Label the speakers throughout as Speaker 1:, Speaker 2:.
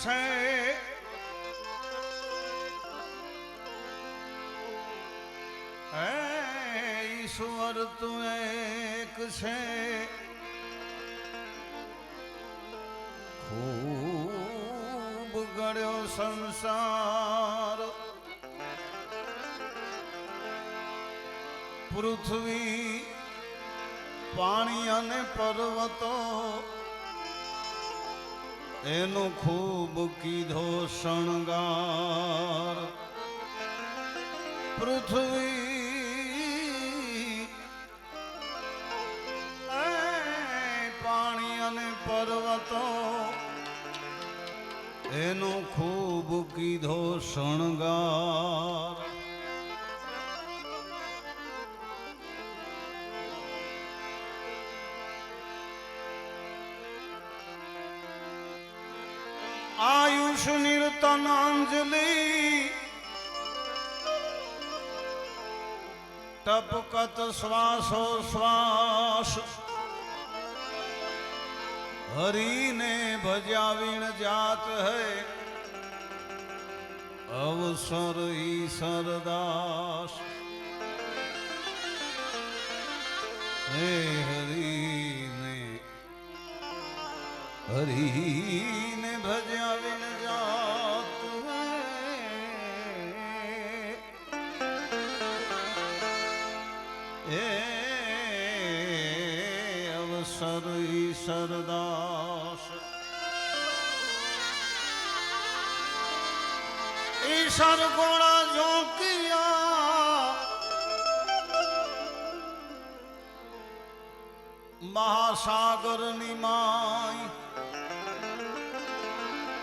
Speaker 1: છે હે ઈશ્વર તું એક છે ખૂબ ગળ્યો સંસાર પૃથ્વી પાણી અને પર્વતો એનો ખૂબ કીધો શણગાર પૃથ્વી પાણી અને પર્વતો એનો ખૂબ કીધો શણગાર आयुष निरतनांजलि टपकत श्वासो श्वास हरि ने भजावीण जात है अवसर ईश्वर दास हे हरि ने भजावीण जात है अवसर ईश्वर दास ईश्वर गुणा जो किया महासागर निमाई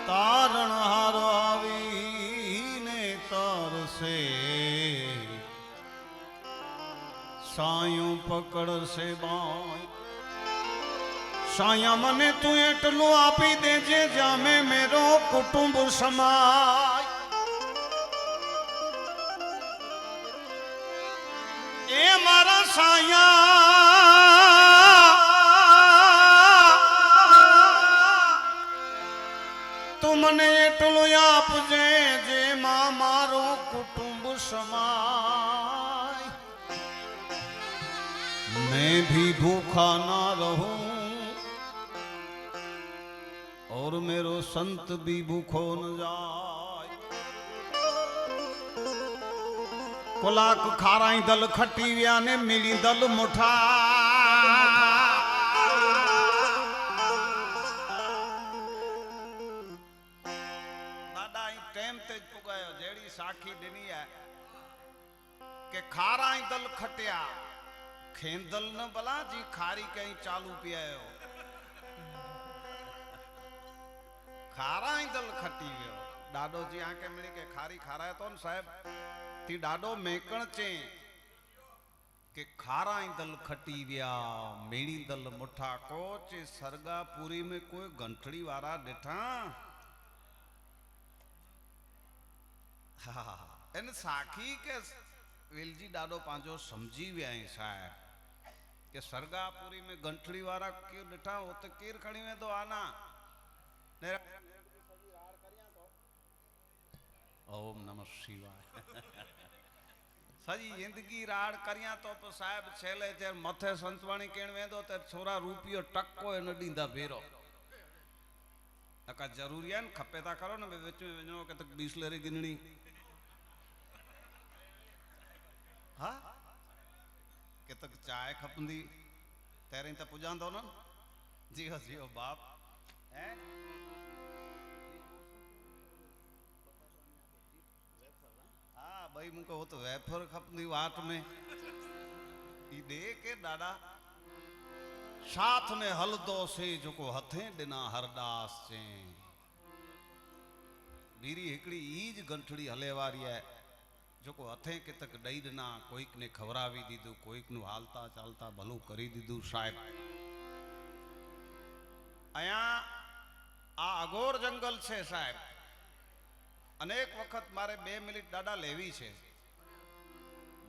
Speaker 1: तारण हार आवीने तरसे सायों पकड़ से बाई साया मने तू एटलू आपी देजे जामे मेरो कुटुंब समाय ए मारा साया મને એટલું આપજે જેમાં મારો કુટુંબ સમાય मैं भी भूखा ना रहूं और मेरो संत भी भूखो न जाए कोलाक खाराई दल खटी व्या ने मिली दल मुठा साखी दिनी है के खाराई दल खटिया खेंदल न बला जी खारी कहीं चालू पियायो खाराई दल खटी गयो डाडो जी आके मिली के खारी खाराय तो न साहेब ती डाडो मेकण चे के खाराई दल खटी गया मेणी दल मुठा कोच सरगापुरी में कोई गंठड़ी वारा डिठा हाँ इन साखी के वेलजी डाडो पांचो समझी व्या साहब के सरगापुरी में गंठड़ी वारा क्यों डिठा हो तो कीर खड़ी में तो आना ओम नमः शिवाय सजी जिंदगी राड़ करिया तो साहब छेले तेर मथे संतवाणी केण वेंदो ते छोरा रुपयो टक्को न डींदा भेरो अका जरूरी है न खपे ता करो न विच में वणो के तक बीसलेरी गिनणी हाँ के तक चाय खपंदी तेरे तो पुजांदो न जियो बाप है हाँ भाई मुको वो तो वेफर खपंदी वाट में ई दे के दादा साथ ने हलदो से जो को हथे दिना हरदास से बीरी हिकड़ी ईज गंठड़ी हले वारी है जो को हथे के तक दई दिना कोईक ने खवरावी दीदू कोईक नु हालता चालता भलू करी दीदू साहेब अया आ अघोर जंगल छे साहेब अनेक वखत मारे 2 मिनिट दादा लेवी छे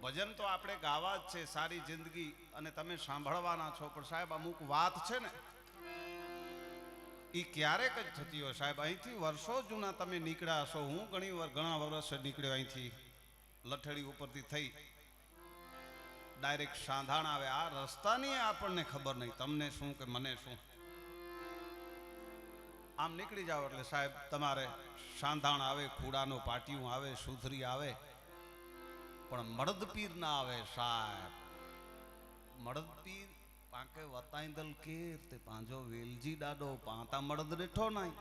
Speaker 1: भजन तो आपणे गावा ज छे सारी जिंदगी अने तमे सांभळवाना छो पण साहेब अमुक वात छे ने એ ક્યારેક જ થતી હોય સાહેબ. અહીંથી વર્ષો જૂના તમે નીકળ્યા હશો, હું ઘણા વર્ષ નીકળ્યો અહીંથી, લઠેડી ઉપરથી થઈ ડાયરેક્ટ સાંધાણ આવે. આ રસ્તાની આપણને ખબર નહીં, તમને શું કે મને શું. આમ નીકળી જાઓ એટલે સાહેબ તમારે સાંધાણ આવે, ખુડાનો પાટિયું આવે, સુધરી આવે, પણ મળદપીર ના આવે સાહેબ. મળદપીર પાંકે વતાઈંદલ કેર તે પાંજો વેલજી ડાડો પાંતા મળદ ॾिठो નહીં.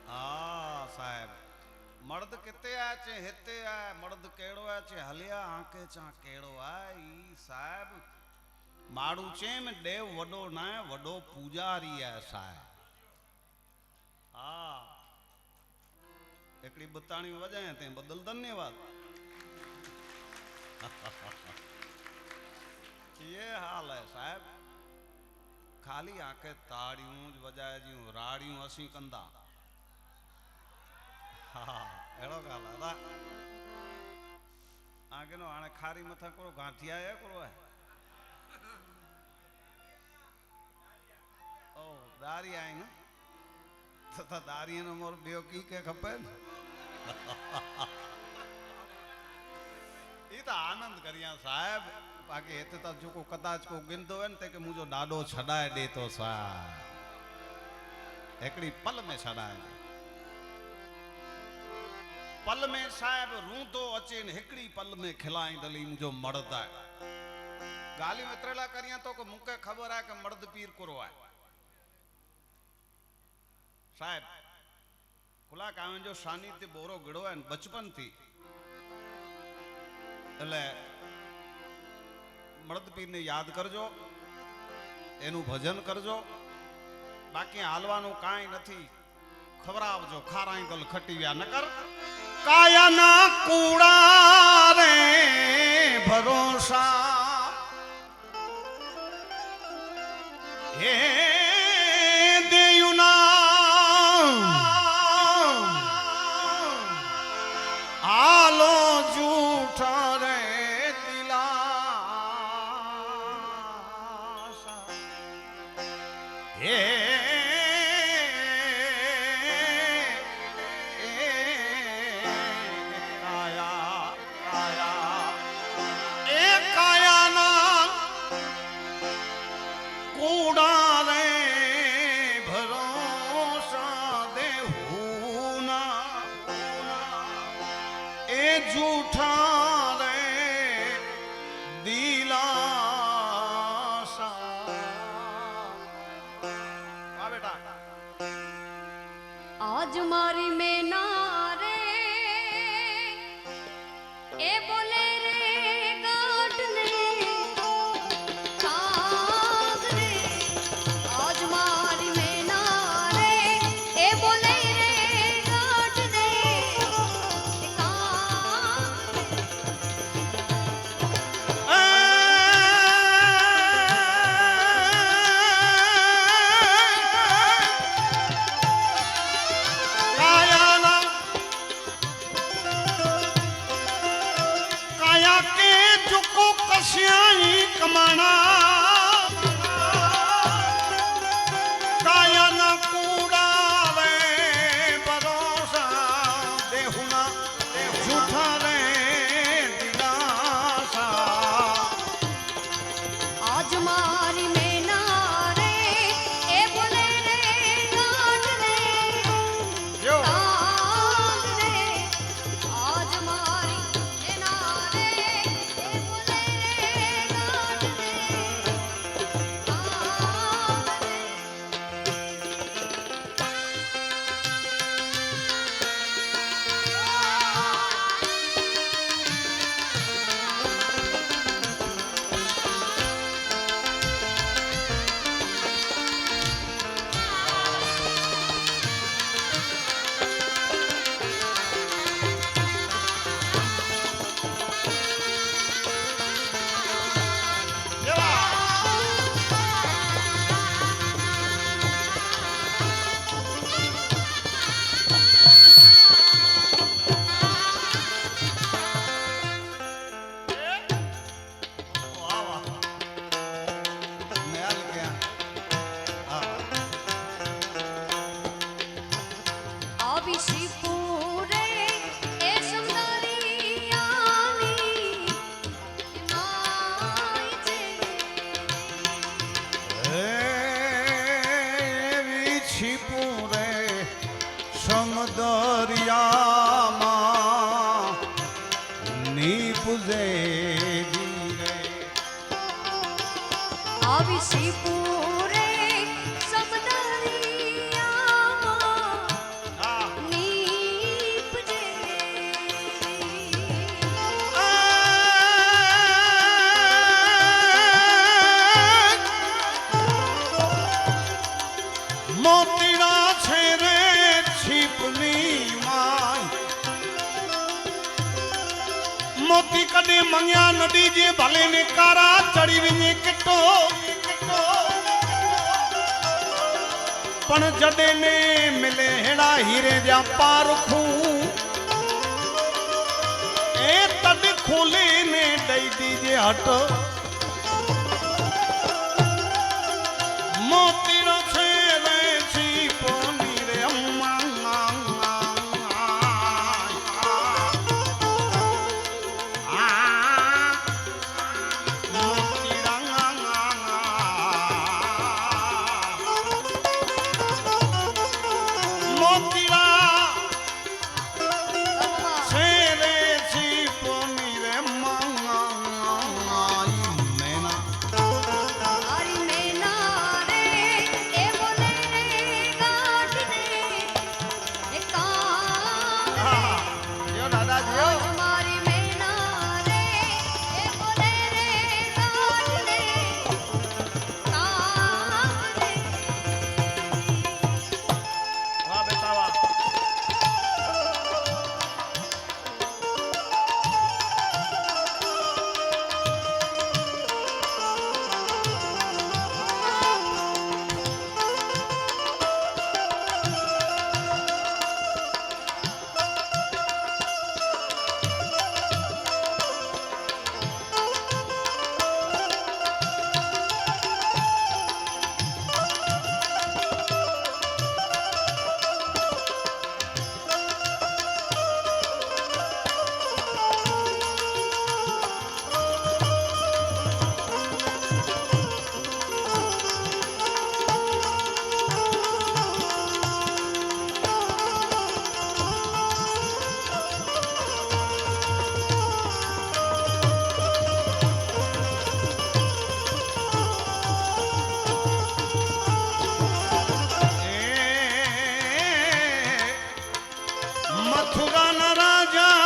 Speaker 1: હા સાહેબ, मर्द किते आया चे हिते आया, मर्द केड़ो आया चे हलिया आंके चा केड़ो आया. ई साहब माड़ू चेम देव वडो ना वडो पूजारी है साहब. हाँ एकड़ी बताणी वजाए ते बदल धन्यवाद. ये हाल है साहब. खाली आंके ताड़ियों वजाए जी राड़ियों असी कंदा. हाँ एड़ो गाल है आगे नो आने खारी मथा करो गांठिया है करो है. ओ दारी आई न तो दारी न मोर बियो की के खपे. ई तो आनंद करिया साहब. बाकी हेते तो जो को कदाच को गिनदो है न ते के मुझो डाडो छडाए दे तो साहब एकड़ी पल में छडाए. पल में साहब रूंदो अचे न हिकड़ी पल में खिलाईंदली मुझो मर्द है. गाली वितरेला करिया तो को मुके खबर है कि मर्द पीर कुरो है साहब. खुला कावन जो सानिध्य बोरो गिड़ो है बचपन थी એટલે मर्द पीर ने याद करजो, एनु भजन करजो. बाकी हालवानु काई नथी. खबरावजो खाराई दल खटीव्या नकर काया ना कूड़ा रे भरोसा. हे देयुना आलो झूठा रे दिलासा. हे
Speaker 2: आज मारी में ना रे ए बोले रे गाट ने काग रे. आज मारी में ना रे ए बोले रे गाट ने काग
Speaker 1: काया ना છીપું રે સમદરિયામાં નીપજે રે
Speaker 2: આવી શિપુરે સમદરિયામાં નીપજે
Speaker 1: મોતીડા છે રે છીપની માય મોતી કદે મંગ્યા નદી જે ભલે ને કારા ચડી વિને કેટલો પણ જડે ને મિલે હેડા હીરે જ્યાં પારખું એ તડ ખોલે ને દઈ દીજે હટ મોતીડો છે રે છીપની રે અમ્મા
Speaker 2: આરી મેના રે એ બોલે રે ગાઢને એ કામ આજ મારી મેના રે એ બોલે રે ગાઢને કામ રે
Speaker 1: વાહ બેટા વાહ મથુરાના રાજા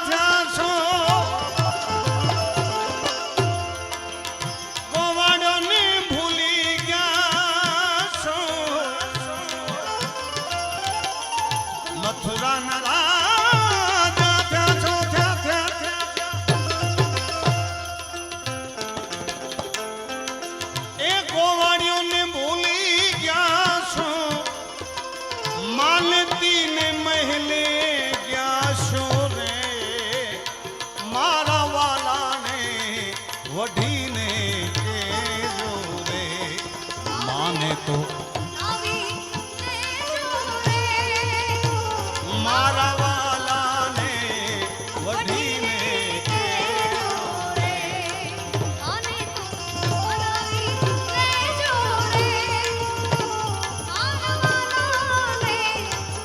Speaker 1: થયા છો ગોવાળોને ભૂલી ગયા છો મથુરાના રાજા થયા છો એ ગોવાળીઓને ભૂલી ગયા છો માલતી ને મહેલે ગયા છો રે મારા વાલાને વઢીને કેજો રે માને તો
Speaker 2: આવી લેજો રે
Speaker 1: મારા વાલાને વઢીને
Speaker 2: કેજો રે આને તું બનાવી લેજો રે આનવાલાને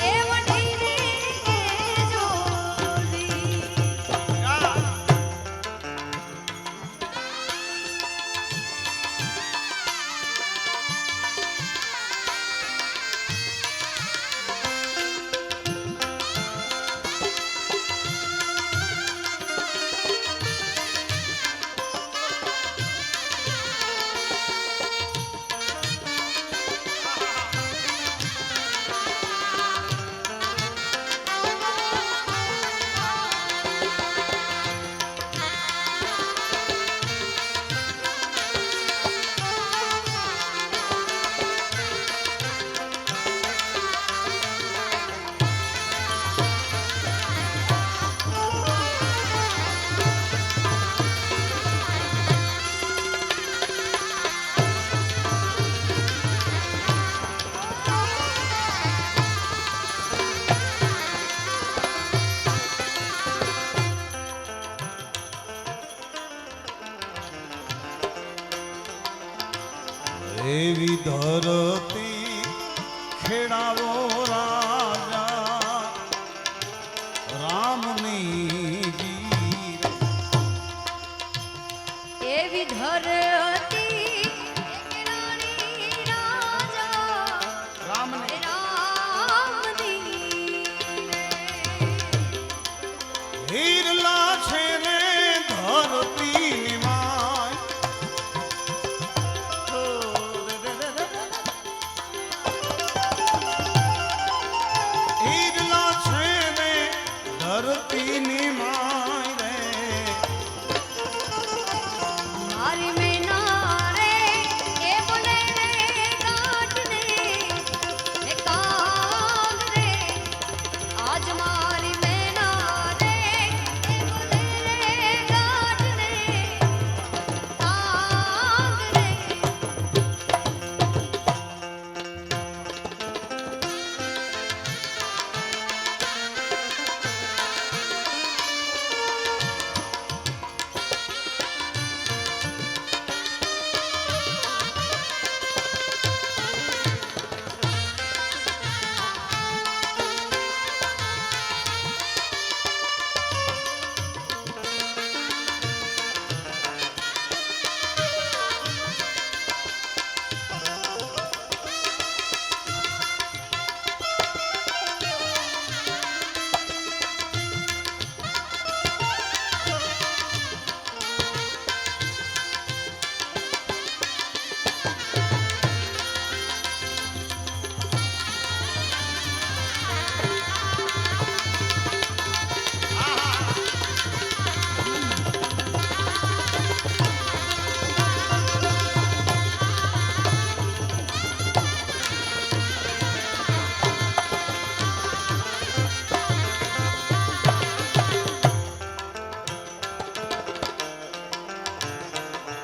Speaker 2: એ વઢીને કેજો રી
Speaker 1: એવી ધરતી ખેડાવો રાજા રામની ગીર
Speaker 2: એવી ધરતી એક રાણી રાજા
Speaker 1: રામને
Speaker 2: રામની
Speaker 1: હીરલા છે ને ધરતી માય હીરલા છે ને ધરતીની માય રે
Speaker 2: મારી મેના રે એ બોલે રે ગાંઠને એ કાગ રે આજ મારી મેના રે એ બોલે રે ગાંઠને કાગ રે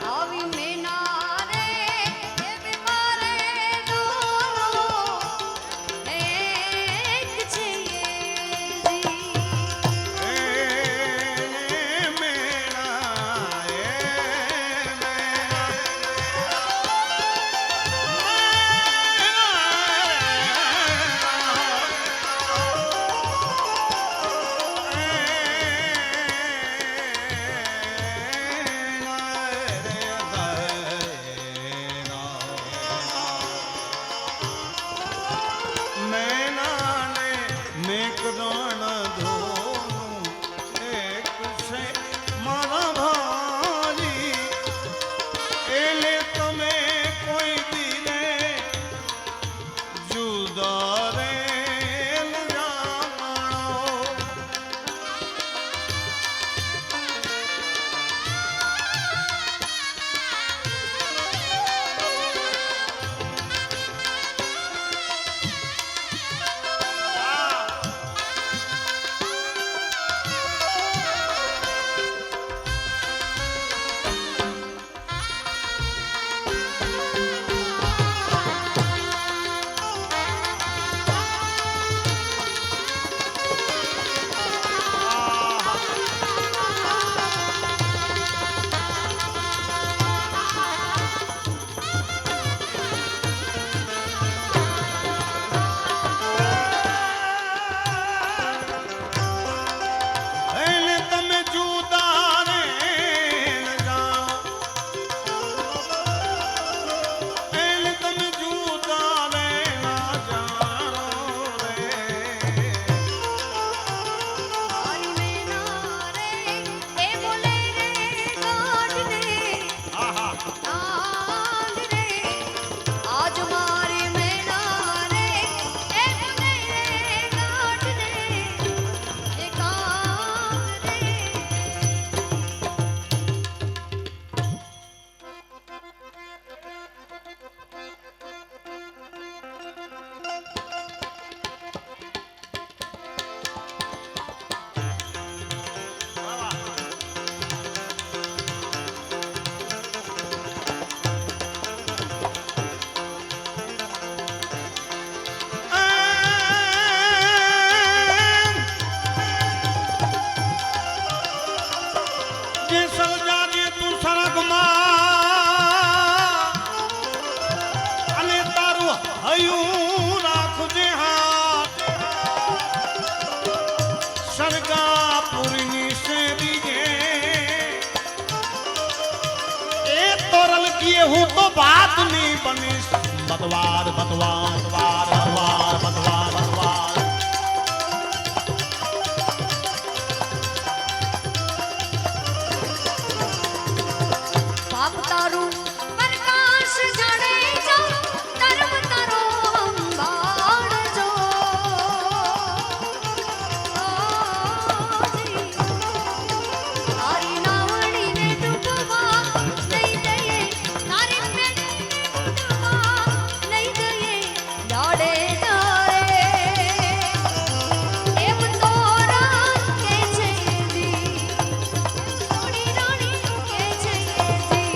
Speaker 2: આવી મેના રે એ બીમારે દોરો એક છે જી
Speaker 1: બતવાર બતવાર બતવાર બતવાર બતવાર
Speaker 2: બાપ તારું પ્રકાશ જાડેજા ધર્મ તારો અંબાડજો તારી નાવડીને ડૂબવા નહીં દઈએ તારી મેળીને ડૂબવા નહીં દઈએ જાડેજા રે એમ તો રાત કે છે જી થોડી રાણી કે છે જી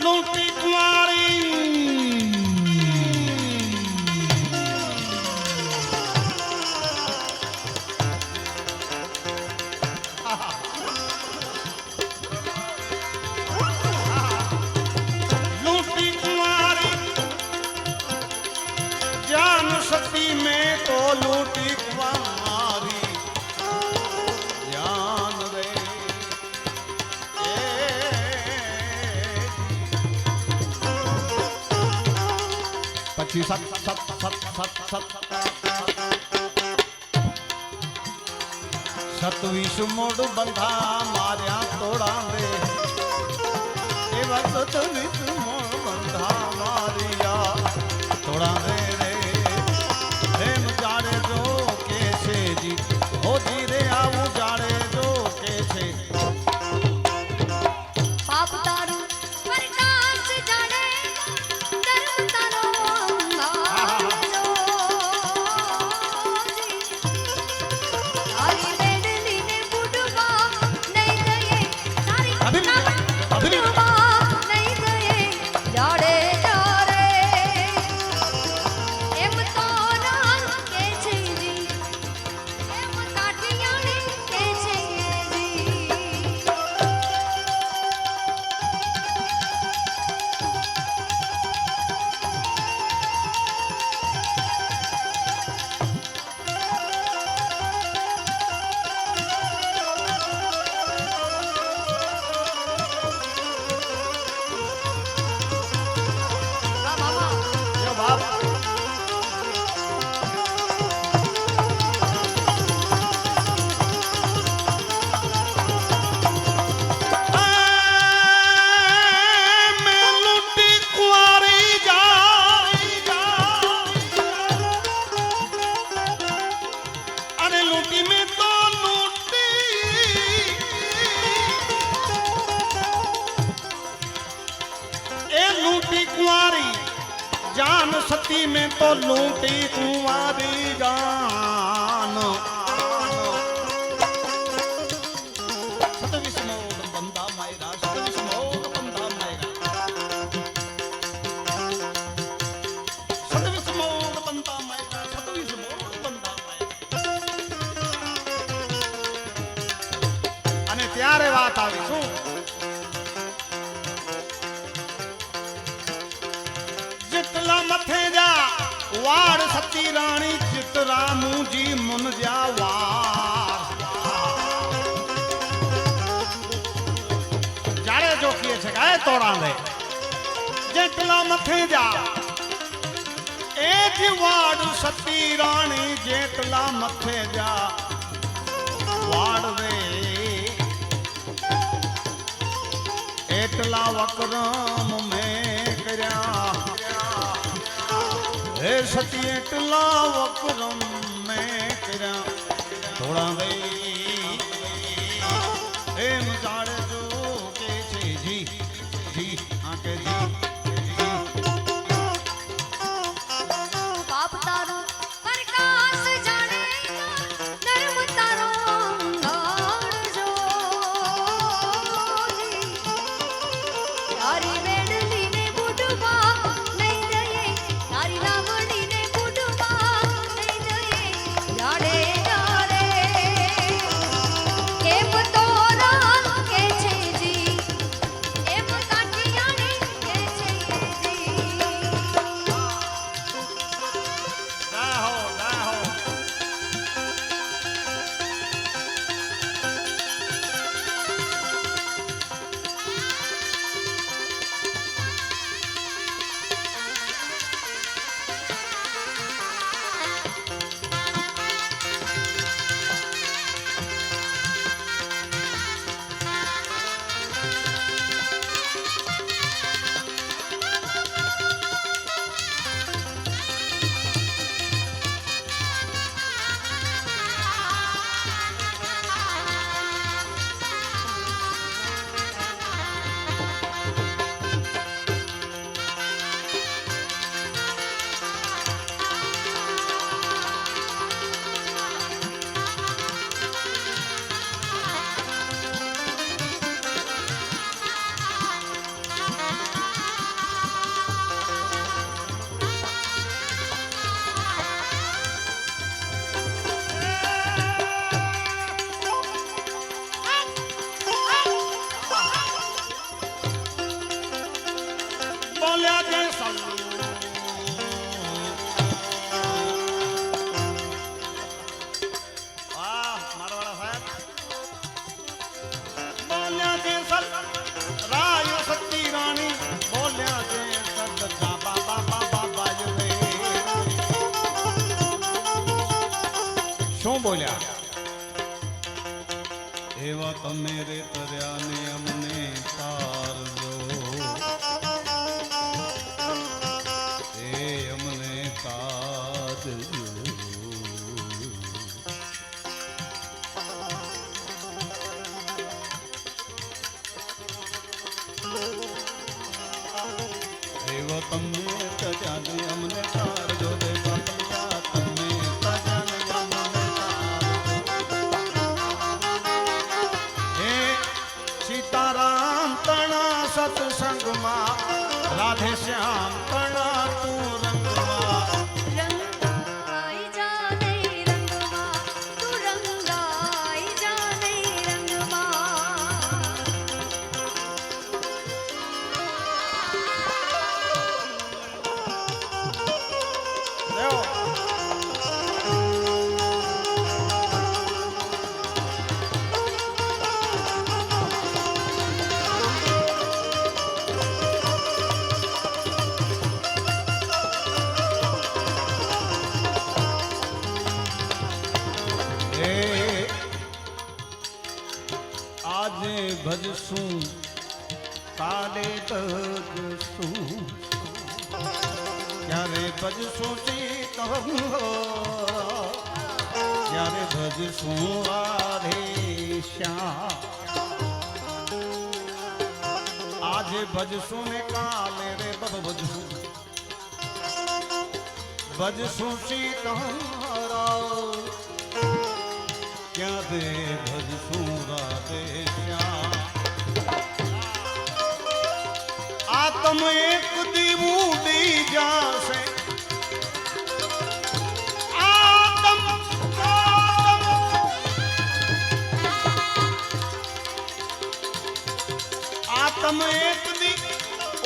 Speaker 1: લૂંટી કુંવારી લૂંટી કુંવારી જાન સતી મેં તો લૂંટી કુંવારી જાન રે પછી સત સત સત સત સત સતવીસ મોડ બંધા માર્યા તોડા રે એવા સતવીસ મોડ બંધા માર્યા તોડા રે એમ જાડે જો કે છે જી હોજી રે આવું જાડે જો કે છે
Speaker 2: પાપ તારું પ્રકાશ જાડે ધર્મ તારો અંગાજો તારી મેડલીને બુડવા નહીં દઈએ તારી નાવડીને ડૂબવા નહીં દઈએ જાડેજા રે એમ તો રાત કે છે જી એમ કાઠિયાણી કે છે જી હા બાબા
Speaker 1: યો બાપ मैं लूटी कुंवारी अरे लूटी में तो लूटी ए लूटी कुंवारी जान सती में तो लूटी कुंवारी जान सतविस मोड बंदा मायरा सतविस मोड बंदा मायरा सतविस मोड बंदा मायरा सतविस मोड बंदा मायरा અને ત્યારે વાત આવી શું જેટલા મથે જા વાડ સતી રાણી ચિતરા મુજી મુન જા વાર જાડે જોખીએ છે ગાય તોડા દે જેટલા મથે જા એ જ વાડ સતી રાણી જેટલા મથે જા વાડ રે એટલા વક્રમ મેં કર્યા હે સતી એટલા વક્રમ મેં કર્યા થોડા રે એમ જાડે જો કે છે જી જી હા કે જી
Speaker 2: પાપ તારું પ્રકાશ જાડે ધર્મ તારો અંગાડજો તારી મેડલીને બુડવા નહીં દઈએ તારી નાવડીને બુડવા નહીં દઈએ જાડેજા રે
Speaker 1: શું બોલ્યા? એવા તમે રે તર્યા ને અમને તારજો, એ અમને તારજો. એવા તમે તર્યા ને અમને તારજો, દેવા તલ્યા તમે તર્યા ને અમને સીતારામ તણા સત્સંગમાં, રાધે શ્યામ તણા તું રંગમાં.
Speaker 2: રંગાઈ જાને રંગમાં, તું રંગાઈ જાને રંગમાં.
Speaker 1: આજે ભજશું કાલે ભજશું, ક્યારે ભજશું સીતમ, ક્યારે ભજશું રાધે શ્યામ. આજે ભજશું ને કાલે રે ભજશું, ભજશું સીતમ ક્યારે ભજશું રાધે શ્યામ. આત્મ એક દી ઉડી જાશે, આત્મ એક દી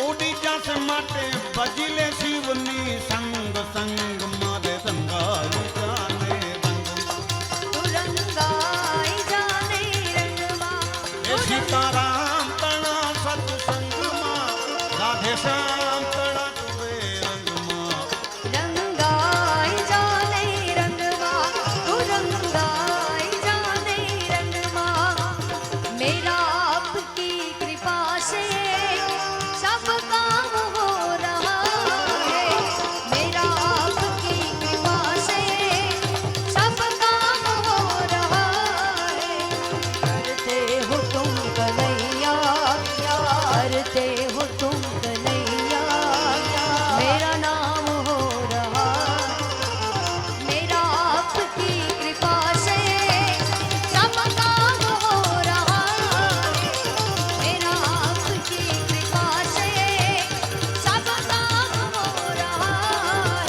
Speaker 1: ઉડી જાશે, માટે ભજી લે શિવની સંગ સંગ મારે રંગાઈ જાને સીતારામ તણા સત્સંગમાં, રાધે શ્યામ તણા તુવે રંગમાં.
Speaker 2: રંગાઈ જાને રંગમાં, તું રંગાઈ જાને રંગમાં. મેરા આપકી कृपा से सब काम हो रहा है, मेरा आपकी कृपा से सब काम हो रहा है. करते हो तुम कन्हैया, करते हो तुम कन्हैया, मेरा नाम हो रहा. मेरा आपकी कृपा से सब काम हो रहा है, मेरा आपकी कृपा से सब काम हो रहा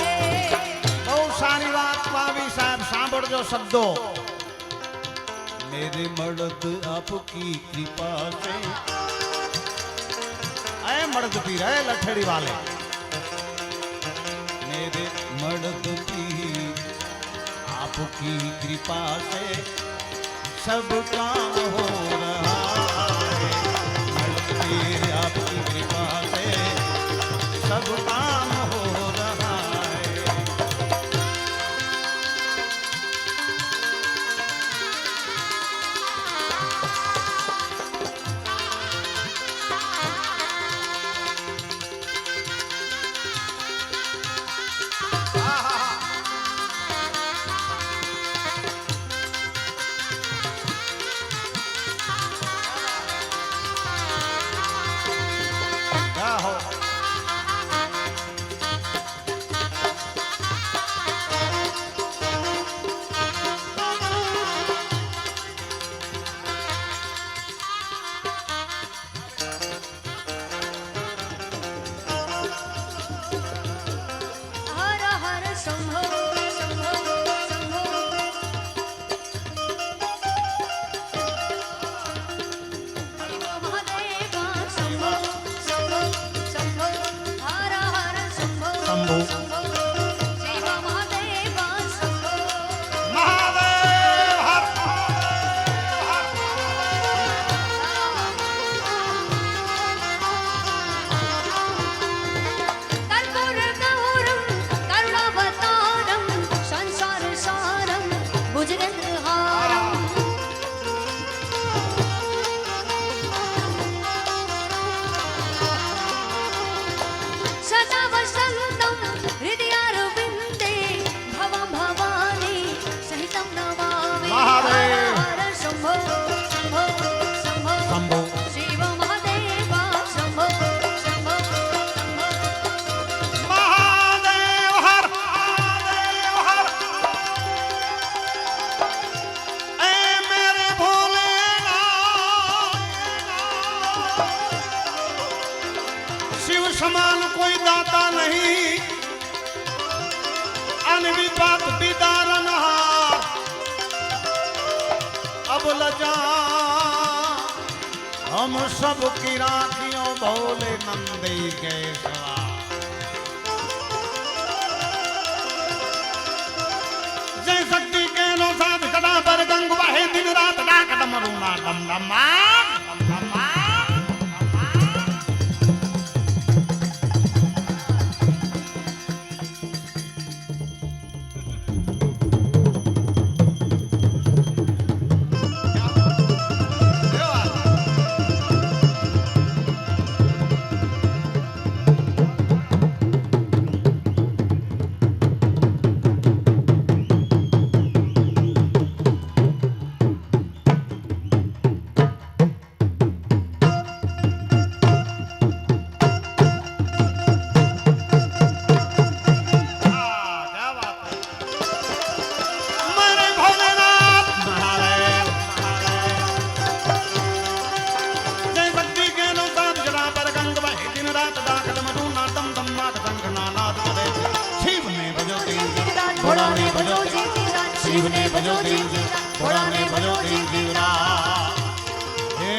Speaker 2: है.
Speaker 1: બહુ સારી વાત પાવી સાહેબ. સાંભળજો શબ્દો. मेरे मर्द आपकी कृपा से, अरे मर्द पी रहे लठड़ी वाले. मेरे मर्द की आपकी कृपा से सब काम हो रहा है. मर्द की आपकी कृपा से सब काम हो रहा है. क्या हो
Speaker 2: भुजगहारम् सदा वसन्तं हृदयारविन्दे भवं भवानी सहितं नमामि
Speaker 1: महादेव।
Speaker 2: हर हर शम्भो शम्भो शम्भो
Speaker 1: शम्भो।
Speaker 2: शिव महादेव शम्भो शम्भो शम्भो
Speaker 1: महादेव हर महादेव हर ऐ मेरे भोलेनाथ शिव समान कोई दाता नहीं अनविपात बिदारनहार अब लजा हम सब की राखियों भोले नंदी के सवार जय शक्ति के नो साथ कदा पर गंग बहे दिन रात डाक डमरूना डम डमा डम डमा मेरे भोलेनाथ महादेव जय शक्ति के नो साथ जरा पर गंग बहे दिन रात डाक डमरूना डम डमा शंखनाद करे शिव ने भजो तीन
Speaker 2: घोड़ा ने भजो जीवराज
Speaker 1: शिव ने भजो तीन घोड़ा ने भजो तीन जीवराज हे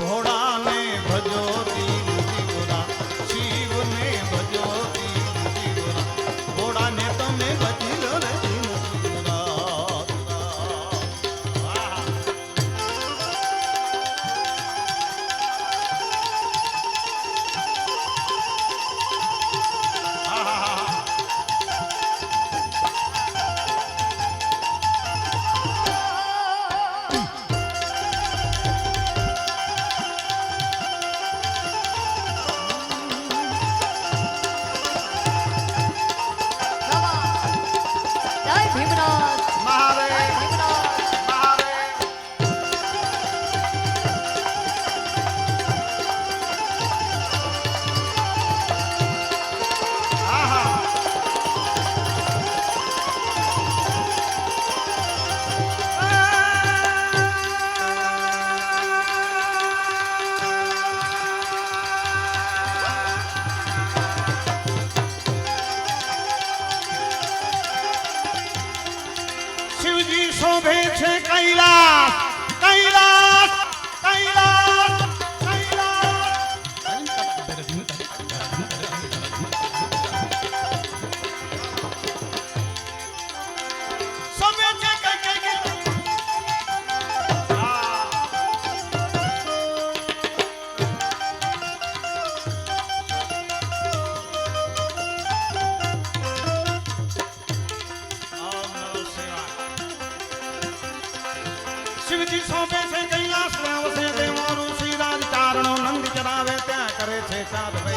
Speaker 1: घोड़ा ने भजो तीन जीवराज शिव ने भजो तीन जीवराज घोड़ा ने तमे भजिलो रे तीन जीवराज
Speaker 2: जय भीमराज
Speaker 1: महादेव
Speaker 2: भीमराज
Speaker 1: महादेव आहा शिवजी शोभे छे कैलास कैलास कैलास कैलास शोभे छे शिवजी सौंपे से कैलाश से देवों ऋषि राज चारणों नंद चरावे त्या करे छे साध भय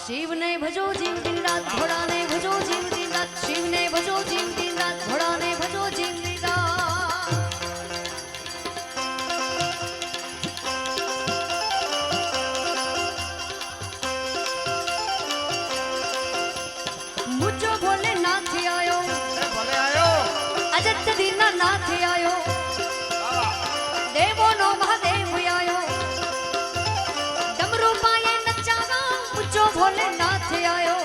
Speaker 2: शिव ने भजो जीव दिन रात घोड़ा ने भजो जीव दिन रात शिव ने भजो जीव दिन रात घोड़ा ने भजो जीव दिन रात मुझो भोले नाथ आयो
Speaker 1: भले आयो
Speaker 2: अजत दीना नाथ आयो देवो नो महादेव आयो डमरू पाए नचाना मुझो भोले नाथ आयो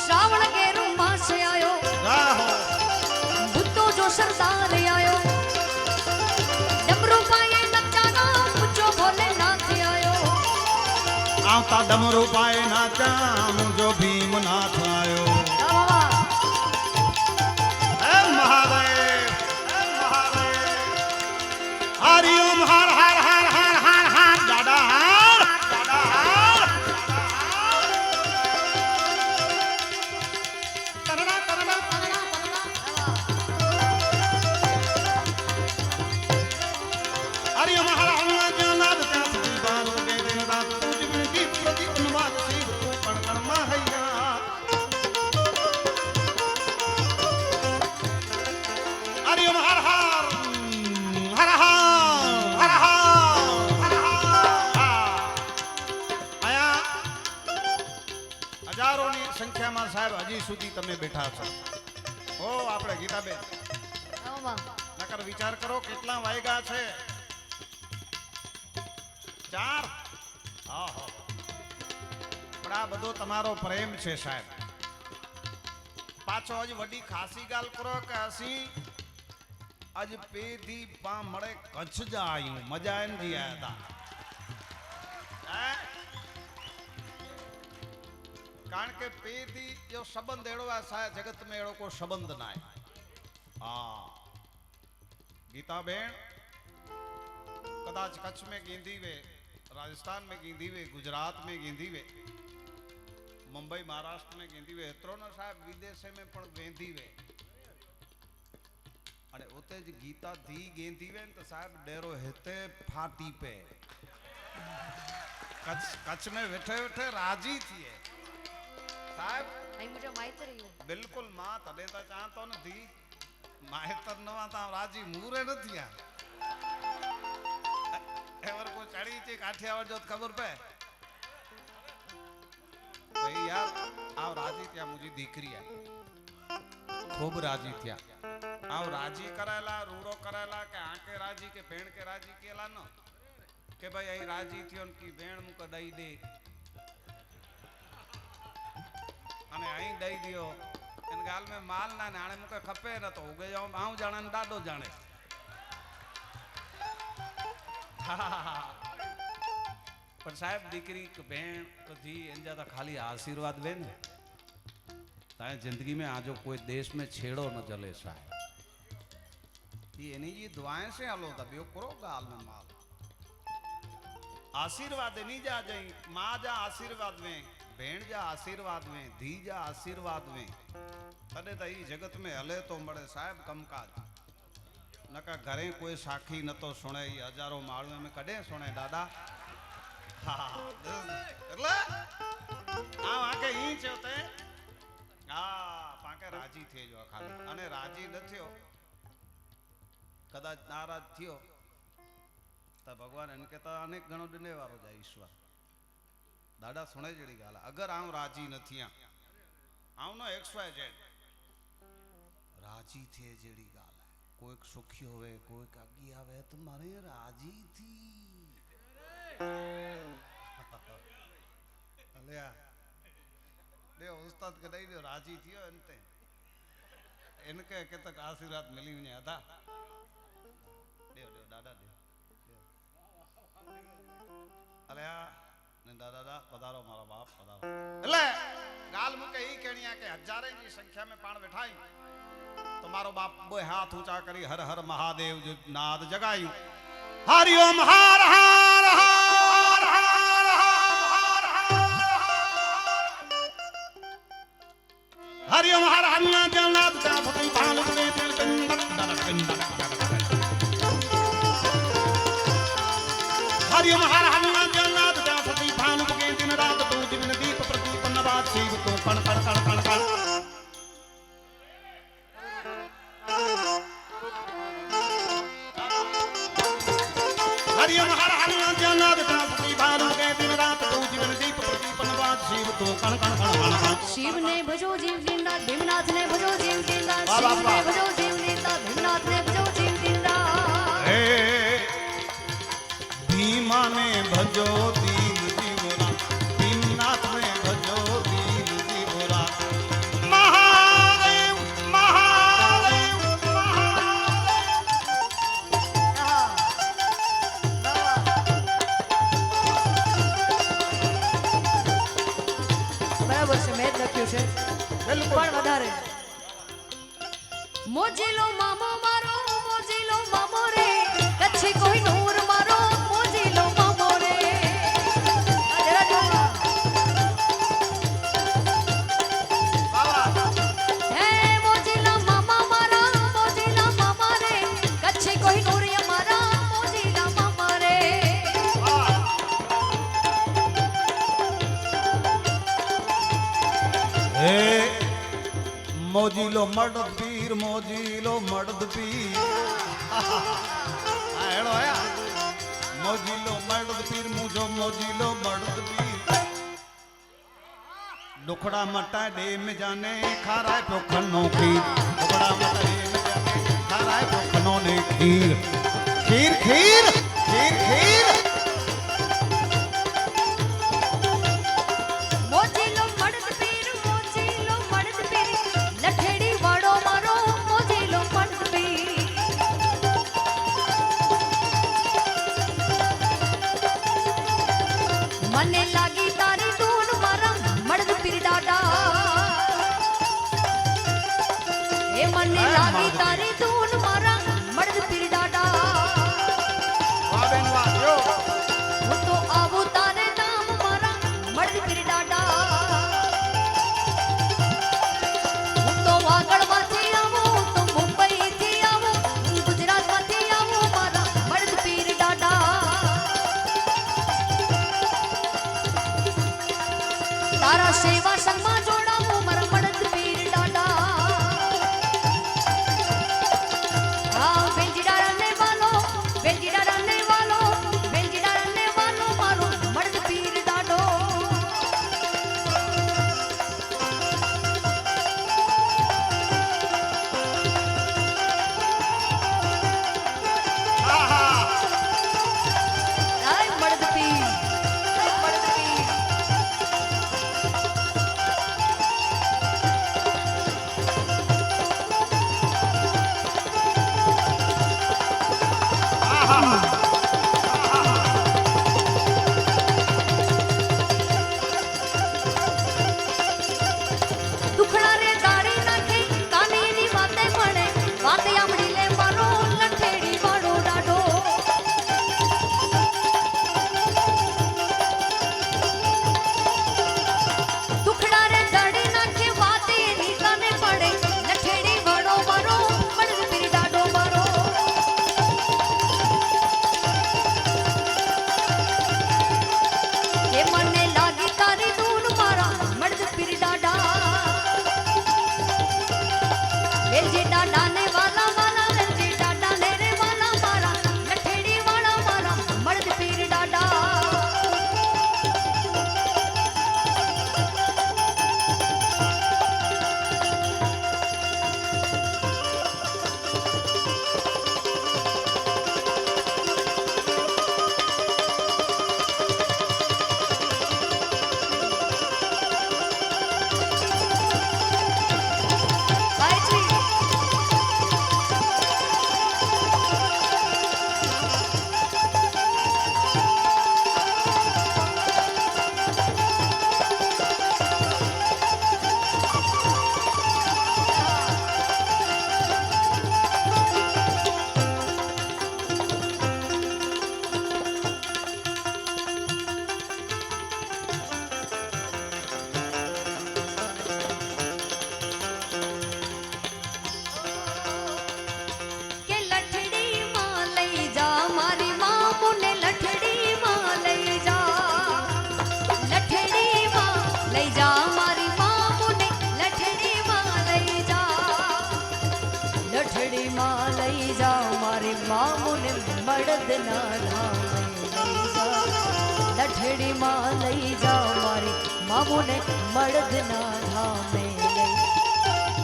Speaker 2: श्रावण केरू मास आयो
Speaker 1: राहो
Speaker 2: भूतो जो सरदार आयो डमरू पाए नचाना मुझो भोले नाथ आयो
Speaker 1: आवता डमरू पाए नाचा मुझो भीमनाथ आयो
Speaker 2: वाह वाह
Speaker 1: हे महादेव हरि ओम हर हर हर हर हर हर दादा हर दादा हर तरना तरना સુધી તમે બેઠા છો ઓ આપણે ગીતાબેન
Speaker 2: આવો બા.
Speaker 1: નકર વિચાર કરો કેટલા વાગ્યા છે 4 આહો પણ આ બધો તમારો પ્રેમ છે સાહેબ પાછો હજી વડી ખાસી ગાલ કરો કે હસી આજ પેધી પા મળે કચ્છ જા આયું મજા એમ જી આયા હતા કારણ કે પેધી જો સંબંધ એડો આ સાહેબ જગત में एड़ो को संबंध ना है हाँ गीता बेन कदाच कच्छ में गेंदी वे राजस्थान में गेंदी वे गुजरात में गेंदी वे मुंबई महाराष्ट्र में गेंदी वे एतरो न साहब विदेश में पण गेंदी वे अने उते ज गीता धी गेंदी वे तो साहब डेरो हेते फाटी पे कच्छ में बैठे बैठे राजी थी साहब
Speaker 2: અહીં મુજો માઈતર રહ્યું.
Speaker 1: बिल्कुल मां तडे तो चाहतो नथी माहेतर नवा ता राजी मूरे नथी आ एवर को चढ़ी चे काठियावाड़ जो खबर पे भाई यार आव राजी त्या मुझी दीकरी है खूब राजी थिया आव राजी करायला रूड़ो करायला के आके राजी के भेण के राजी केला न के भाई आई राजी थियो की भेण मुके दई दे અને અહીં દઈ દિયો એને ગાલ में माल ना नाणे मुके खपे न तो उगे जाऊं आऊं जाने न डाडो जाने पर साहब दीकरी के भेण तो जी एंजा तो खाली आशीर्वाद वे ने ताए जिंदगी में आजो कोई देश में छेड़ो न चले साहब ये एनी जी दुआएं से हलो था बियो करो गाल में माल आशीर्वाद नहीं जा जाई मां जा आशीर्वाद में भेण जा आशीर्वाद में धी जा आशीर्वाद में तदे तो ई जगत में हले तो मड़े साहब कमकाज नका घरे कोई साखी न तो सुने ई हजारों माळवे में कदे सुने दादा हाँ એટલે આ વાકે ઈ છેતે આ પાકે રાજી થઈ જો ખાલી અને રાજી ન થયો કદાચ નારાજ થયો તો ભગવાન એને કહેતા અનેક ગણો દને વારો જાય ઈશ્વર दादा सुने जड़ी गाल अगर आऊं राजी नथी आऊं नो XYZ राजी थे जड़ी गाल है कोई सुखी होवे कोई कागी आवे तो मारे राजी थी अलिया दे उस्ताद के दई दे राजी थियो अंते इनके के तक आशीर्वाद मिली ने आधा दे दे दादा दे अलिया दादा पधारो मारा बाप पधारो એટલે ગાલ મુકે ઈ કેણિયા કે હજારે ની સંખ્યા में पाण बैठाई तो मारो बाप बो हाथ ऊंचा करी हर हर महादेव जो नाद जगायूं हरि ओम हर हर हर हर हर हरि ओम हर हर जगन्नाथ का फति भानु के दिल हरि ओम हर हर जगन्नाथ का फति भानु के दिन रात तू जीवन दीप प्रदीप नवाद शिव तो कण कण कण कण कण हरि ओम हर हर जगन्नाथ का फति भानु के दिन रात तू जीवन दीप प्रदीप नवाद शिव तो कण कण कण कण कण
Speaker 2: शिव ने भजो जीव दीनदार भीमनाथ ने भजो जीव दीनदार
Speaker 1: वाह,
Speaker 2: शिव
Speaker 1: वाह,
Speaker 2: ने भजो जीव दीनदार भीमनाथ ने भजो जीव दीनदार
Speaker 1: हे भीमा ने भजो दीन जीवरा भीमनाथ ने भजो दीन जीवरा महादेव महादेव
Speaker 2: બરાબર છે મેં જ લખ્યું છે
Speaker 1: बिल्कुल
Speaker 2: પણ વધારે મોજીલો મામો મારો મોજીલો મામો રે કચ્છી કોઈ નૂર મારો મોજીલો મામો રે જરા જોવા હે મોજીલા મામા મારા મોજીલા મામા રે કચ્છી કોઈ નૂર મારા મોજીલા મામા રે
Speaker 1: हे मोजीलो मर्द पीर मोजीलो मर्द पीर हेड़ो आया मोजीलो मर्द पीर मुझो मोजीलो मर्द पीर दुखड़ा मटा डेम जाने खाराए पियो खनो खीर दुखड़ा मटा डेम जाने खाराए पियो खनो ने खीर खीर खीर खीर खीर
Speaker 2: મોજીલો મડદ પીર લઠેડી વાળો મારો મોજીલો મડદ પીર મને લાગી તારી ધૂન મારા મડદ પીર દાડા એ મને લાગી તારી ધૂન મારા મડદ પીર દાડા
Speaker 1: વાહ બેન વાહ યો
Speaker 2: હું તો આવું તારે નામ મારા મડદ પીર દાડા હું તો વાગડમાંથી આવું તો મુંબઈથી આવું ગુજરાતમાંથી આવું મારા મડદ પીર દાડા તારા સેવા સંગમાં જોડાવું મારા મડદ પીર દાડા હા વેલજીડા રને વાલો મારો મડદ પીર દાડો આય મડદ પીર દુખડા રે દાડી નાખે કાનીની વાતે મળે વાતે આમડી લે મારો લઠેડી વાળો ડાડો દુખડા રે દાડી નાખે વાતે એની કાને પડે લઠેડી વાળો મારો મડદ પીર ડાડો મારો એ મને લાગી તારી ધૂન મારા મડદ પીર દાડા વેલજી દાડા ને વાલા વેલજી દાડા ને રે વાલા મારા લઠેડી વાળા મારા મડદ પીર દાડા સાચી કે લઠડીમાં લઈ જા મારી મામુને લઠડીમાં લઈ જા લઠડીમાં લઈ જા મારી મામુને લઠડીમાં લઈ જા લઠડીમાં લઈ જા મારી મામુને મડદના ધામે લઈ જા લઠડીમાં લઈ જા મારી મામુને મડદના ધામે લઈ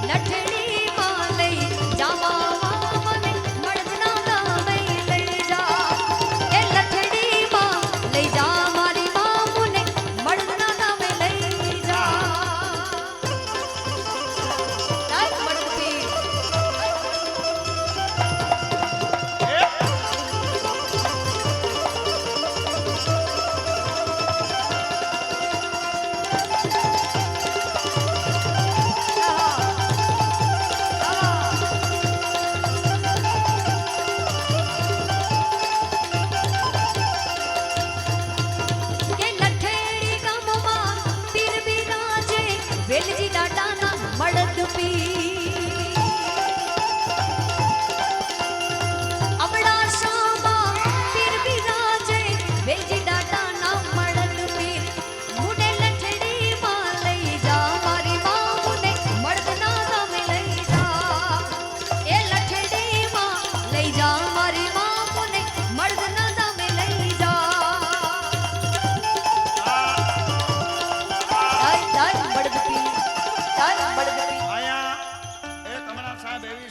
Speaker 2: લઠડીમાં લઈ જા મામાને મડદના ધામે લઈ જા એ લઠડીમાં લઈ જા મારી મામુને મડદના ધામે લઈ જા તાય મડદ પીર
Speaker 1: એ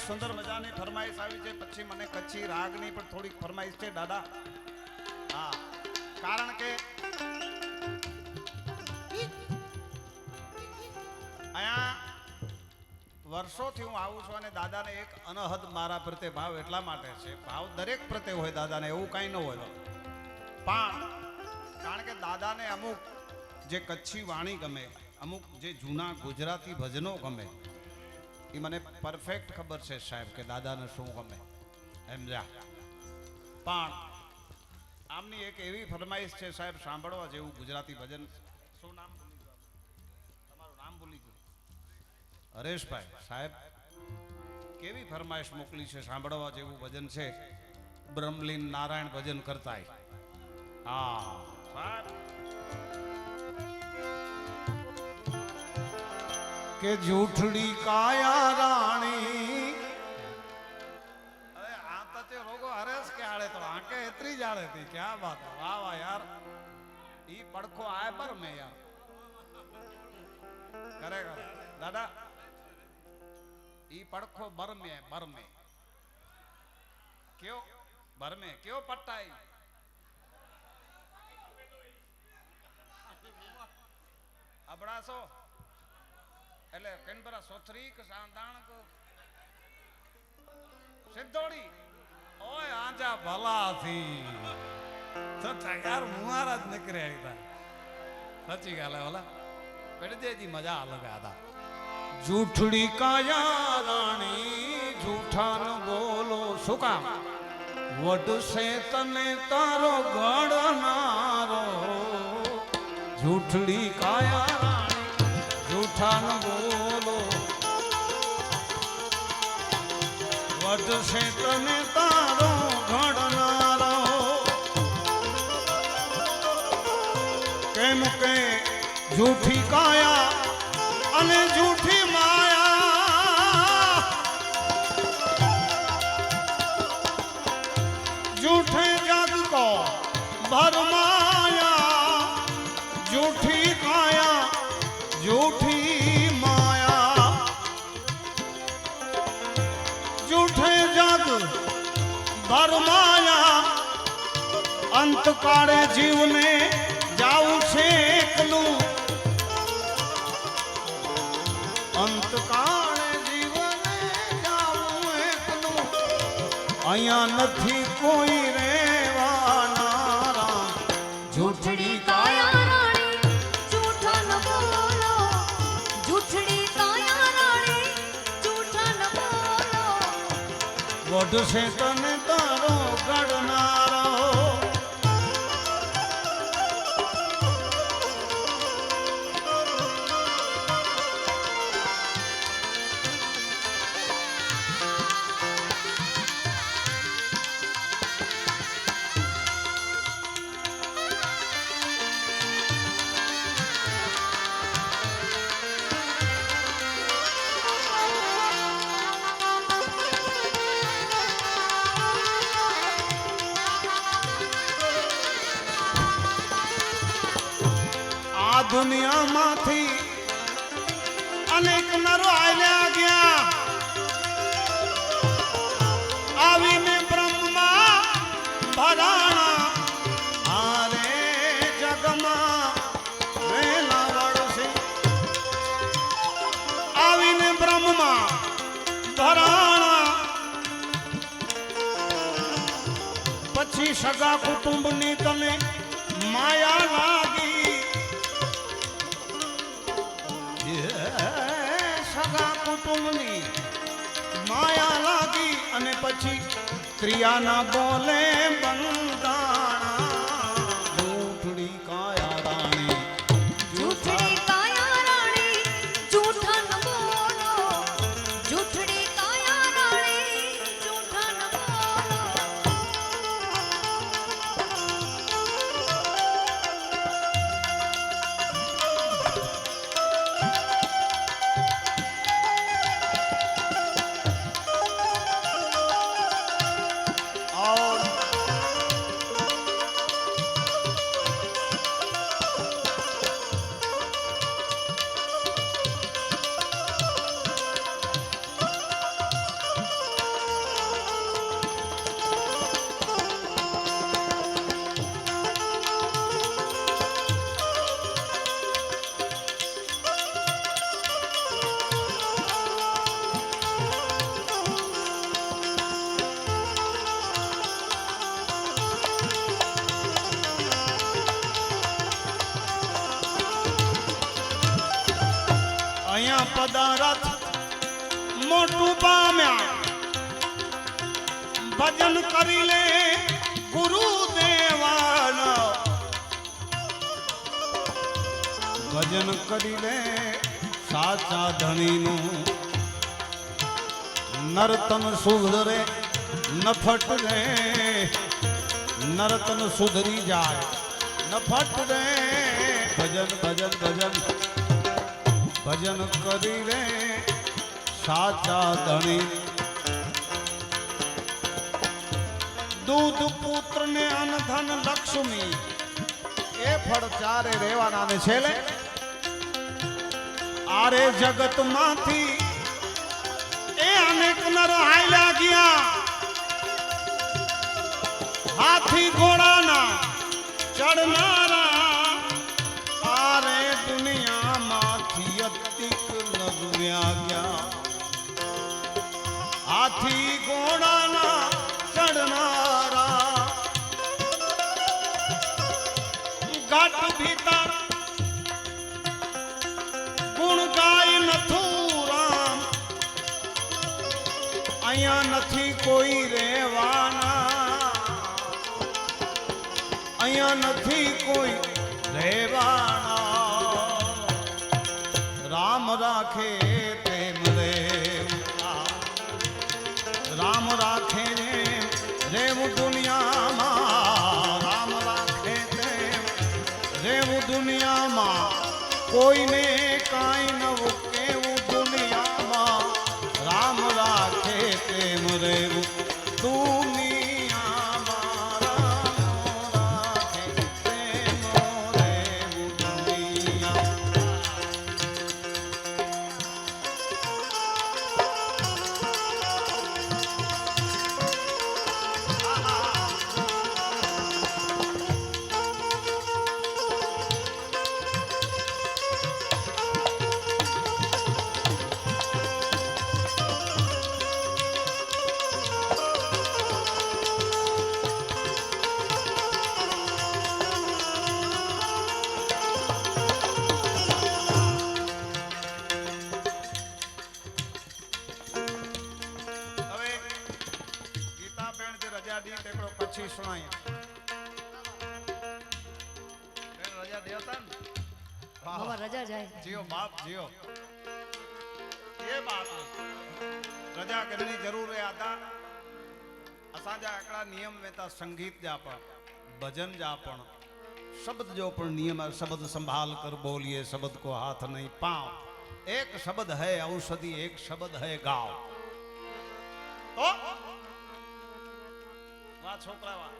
Speaker 1: સુંદર મજાની ફરમાઈશ આવી છે. પછી મને કચ્છી રાગની પણ થોડીક ફરમાઈશ છે દાદા. હા, કારણ કે અહીંયા વર્ષોથી હું આવું છું અને દાદાને એક અનહદ મારા પ્રત્યે ભાવ એટલા માટે છે. ભાવ દરેક પ્રત્યે હોય દાદાને, એવું કાંઈ ન હોય. પણ કારણ કે દાદાને અમુક જે કચ્છી વાણી ગમે, અમુક જે જૂના ગુજરાતી ભજનો ગમે, એ મને પરફેક્ટ ખબર છે સાહેબ કે દાદાને શું ગમે એમ જા. પણ આમની એક એવી ફરમાઈશ છે સાહેબ, સાંભળવા જેવું ગુજરાતી ભજન. શું નામ ભૂલી ગયો? તમારું નામ ભૂલી ગયું. હરેશભાઈ સાહેબ કેવી ફરમાઈશ મોકલી છે, સાંભળવા જેવું ભજન છે. બ્રહ્મલીન નારાયણ ભજન કરતાય. હા સાહેબ કે જૂઠડી કાયા રાણી. અરે આ તો તે રોગો હરેશ કે આડે તો આંકે એતરી જાડે થી. ક્યાં બાત. વાહ વાહ યાર, ઈ પડખો આય પર મે યાર ખરેખર દાદા. ઈ પડખો બરમે બરમે કયો બરમે કયો પટ્ટાઈ અબડાસો એટલે કેનબરા સોથરીક સાંદાણક સિદ્ધોડી. ઓય આંજા ભલાથી સચ્ચા યાર મુહારા જ નીકળ્યા. સચ્ચી ગાલે ઓલા પેડજેજી મજા અલગ આદા. જૂઠડી કાયા રાણી જૂઠા ન બોલો. શું કામ? વડશે તને તારો ગણનારો. જૂઠડી કાયા રાણી જૂઠા ન બોલો. વડશે તને તારો ગણનારો. કેમ કે જૂઠી કાયા અને જૂઠી માયા. જૂઠે જગ કો ભરમાયા. જૂઠી કાયા જૂઠી માયા. જૂઠે જગ ભરમાયા. અંતકાળે જીવને જાવું છે એકલું. અંતકાળે જીવને જાવું એકલું. અહીંયા નથી કોઈ રહેવાનારા. જૂઠડી કાયા
Speaker 2: રાણી જૂઠા ન બોલો. જૂઠડી કાયા રાણી જૂઠા ન બોલો.
Speaker 1: વઢશે તને તારો ગણનારો. દુનિયામાંથી અનેક નરો આવ્યા ગયા. આવીને બ્રહ્મમાં ભરાણા. આરે જગમાં વેલા વળશે. આવીને બ્રહ્મમાં ભરાણા. પછી સગા કુટુંબની તને માયા લાગી. સગા કુટુંબની માયા લાગી. અને પછી ક્રિયાના બોલે બંધાણા. જૂઠડી કાયા રાણી
Speaker 2: જૂઠડી કાયા રાણી જૂઠા ન બોલો. જૂઠડી કાયા રાણી જૂઠા ન બોલો.
Speaker 1: રથ મોટું પામ્યા ભજન કરી લે ગુરુદેવાના ભજન કરી લે સાચા ધણીનું નર્તન સુધરે નફટ રે નર્તન સુધરી જાય નફટ રે ભજન ભજન ભજન ભજન કરી રે સાચા ધણી દૂધ પુત્ર ને અનધન લક્ષ્મી એ ફળ ચારે રેવાના ને છેલે આરે જગત માંથી એ અનેક નર હાલ્યા ગયા હાથી ઘોડાના ચડનારા આરે દુનિયામાંથી અતિક નરવ્યા ગયા હાથી ઘોડાના ચડનારા ગાટ ભીતર ગુણ ગાય નથું રામ અહીંયા નથી કોઈ રહેવાના અહીંયા નથી કોઈ રહેવાના રામ રાખે તેમ રેવું રામ રાખે રેવું દુનિયામાં રામ રાખે તેમ રેવું દુનિયામાં કોઈને કાંઈ નવું કેવું દુનિયામાં રામ રાખે તેમ રેવું દુનિયામાં રામ રાખે તેમ રેવું દુનિયામાં પછી સુણાય રજા દેવતા ને
Speaker 2: બાબા રજા જાય
Speaker 1: જીઓ બાપ જીઓ એ બાપ રજા કરવાની જરૂર है आता असांजा हिकिड़ा नियम वेता संगीत जा पण भजन जा पण शब्द जो पण नियम है शब्द संभाल कर बोलिए शब्द को हाथ नहीं पाओ एक शब्द है औषधि एक शब्द है गाओ तो वाह छोकरा वाह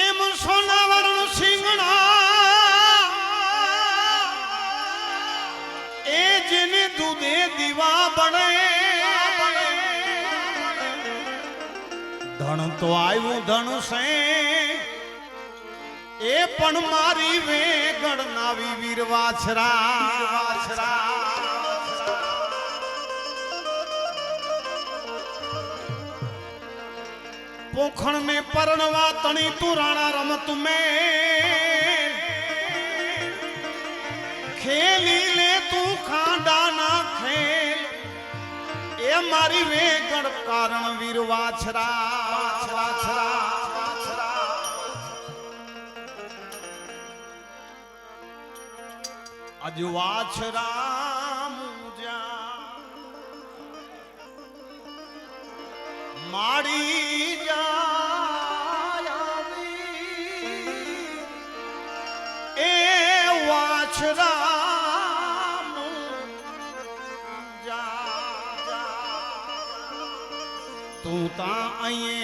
Speaker 1: एम सोना वरण सिंगड़ा ए जिने दूधे दीवा बने धन तो आयु धन से ए पण मारी वे गणनावी वीर वाछरा पोखण में परणवा तणी तू राणा रमत में खेली ले तू खांडा ना खेल ए मारी वे गण कारण वीर वाछरा अज वाछरा मुजा माड़ी जायावी ए वाछरा मुजा तू ता आए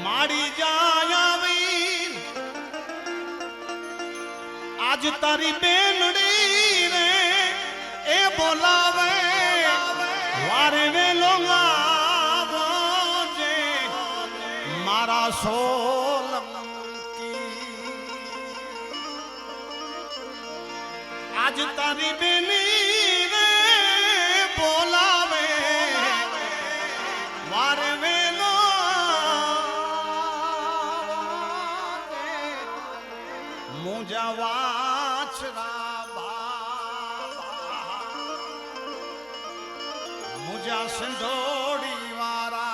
Speaker 1: माड़ी जायावी आज तारी बेनड़ी रे ए बोलावे वारे वे लोंगा बोजे मारा सोलंकी आज तारी बेनी रे बोलावे वारे वे लोंगा મુજા વાછરા બાબા મુજા સંડોડી વારા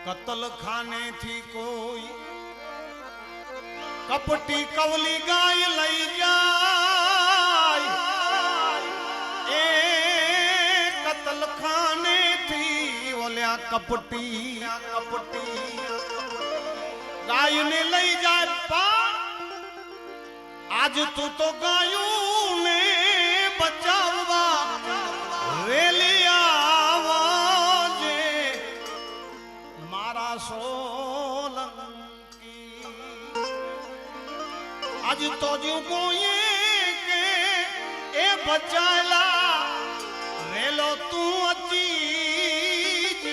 Speaker 1: कतल खाने थी कोई कपटी कवली गाय लई जाय ए कतल खाने थी बोलिया कपटी गाय ने लई जाए पार आज तू तो गायों ने बचावा रेलिया सोलंकी आज तो जो कोई के ए बचाला रेलो तू अचीज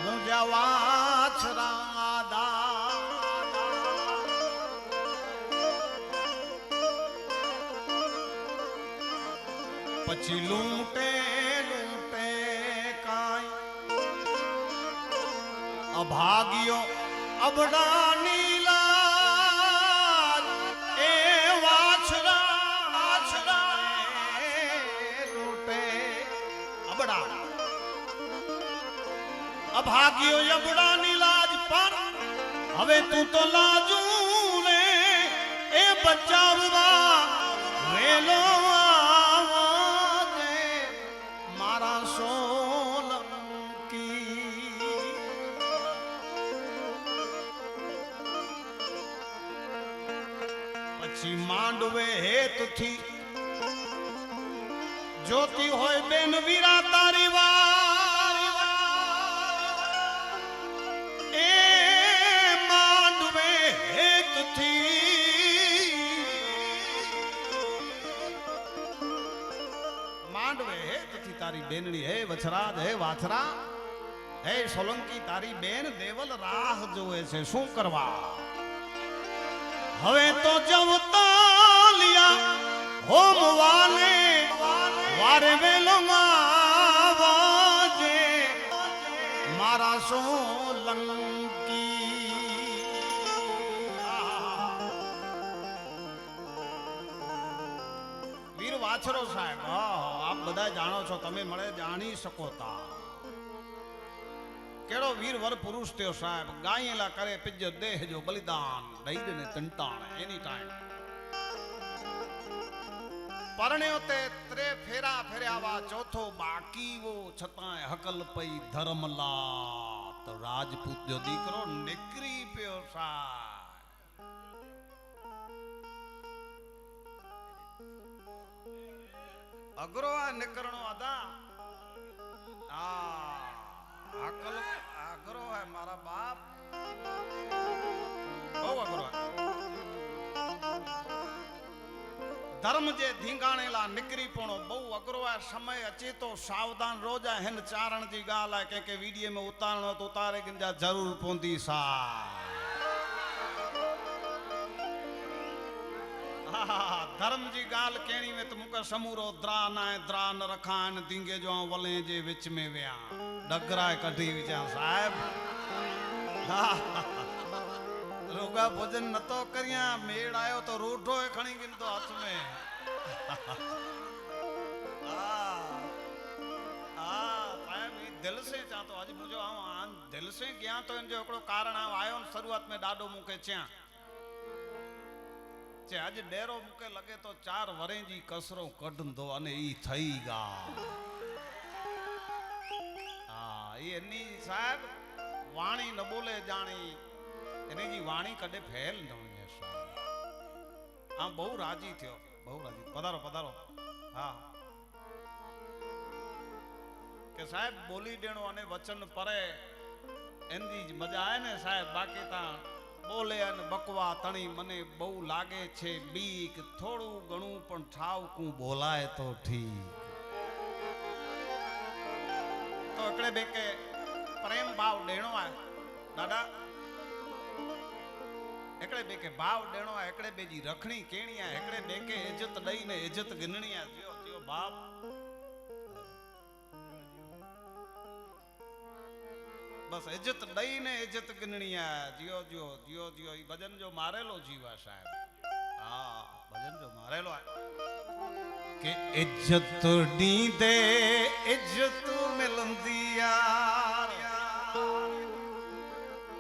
Speaker 1: मुझा वाछरा दा पछी लूटे लूटे काई अभागियो अबड़ा नीला ए वाछरा लूटे अबड़ा अभागियो अबड़ा नीलाज पर हवे तू तो लाजू ने ए बचावा वेलो आवाजे मारा सोलंकी मांडवे हेत थी ज्योति होय बेन वीरा तारी वार ए मांडवे हेत थी मांडवे हेत थी तारी बेनड़ी हे वछराज हे वाछरा हे सोलंकी तारी बेन देवल राह जोए छे શું કરવા હવે તો જવતાલિયા હોમ વાલે વારે વેલો વાજે મારા સોલંકી વીર વાછરો સાહેબ આપ બધા જાણો છો તમે મળે જાણી શકો તા केड़ो वीर वर पुरुष थियो साहब गायला करे पिज देह जो बलिदान दईद ने तंटाण एनी टाइम परण्यो ते त्रे फेरा फेरयावा चौथो बाकी वो छताए हकल पई धर्मला तो राजपूत जो दीकरो निकरी पियो साहब अगरो आ निकरणो अदा आ अकल अगरो है मारा बाप बहु अगरो है धर्म जे धींगाणेला निकरी पणो बहु अगरो है समय अचे तो सावधान रोजा हिन चारण जी गाल है के वीडियो में उतारणो तो उतारे गिंजा जरूर पोंदी सा धर्म जी गाल केणी में तो मुका समूरो द्रा न रखान दींगे जो वले जे विच में विया डगरा कढी विचा साहब रोगा भोजन न तो करिया मेड़ आयो तो रोटो खणी गिन तो हाथ में दिल से चा तो अज मुझो आन दिल से गया तो इन जो एकड़ो कारण आयो शुरुआत में डाडो मुके च्या चे आज डेरो मुके लगे तो 4 वरे जी कसरो कढंदो अने ई थई गा ये नी साहब वाणी न बोले जानी एने जी वाणी कदे फेल न हुई साहब हां बहु राजी थियो बहु राजी पधारो पधारो हां के साहब बोली देणो अने वचन परे एंदी मजा आए ने साहब बाकी ता बोले अने बकवा तणी मने बहु लागे छे बीक थोड़ू घणू पण ठावकू बोलाए तो ठीक तो एकड़े बेके प्रेम भाव देणो है दादा एकड़े बे के भाव देणो आहे एकड़े बे जी रखणी केणी आहे एकड़े बे के इज्जत दई ने इज्जत गिनणी आहे जियो जियो बाप बस इज्जत दई ने इज्जत गिनणी आहे जियो जियो जियो जियो ई भजन जो मारेलो जीव आहे साहब हां भजन जो मारेलो आहे के इज्जत दींदे इज्जत मिलंदी यार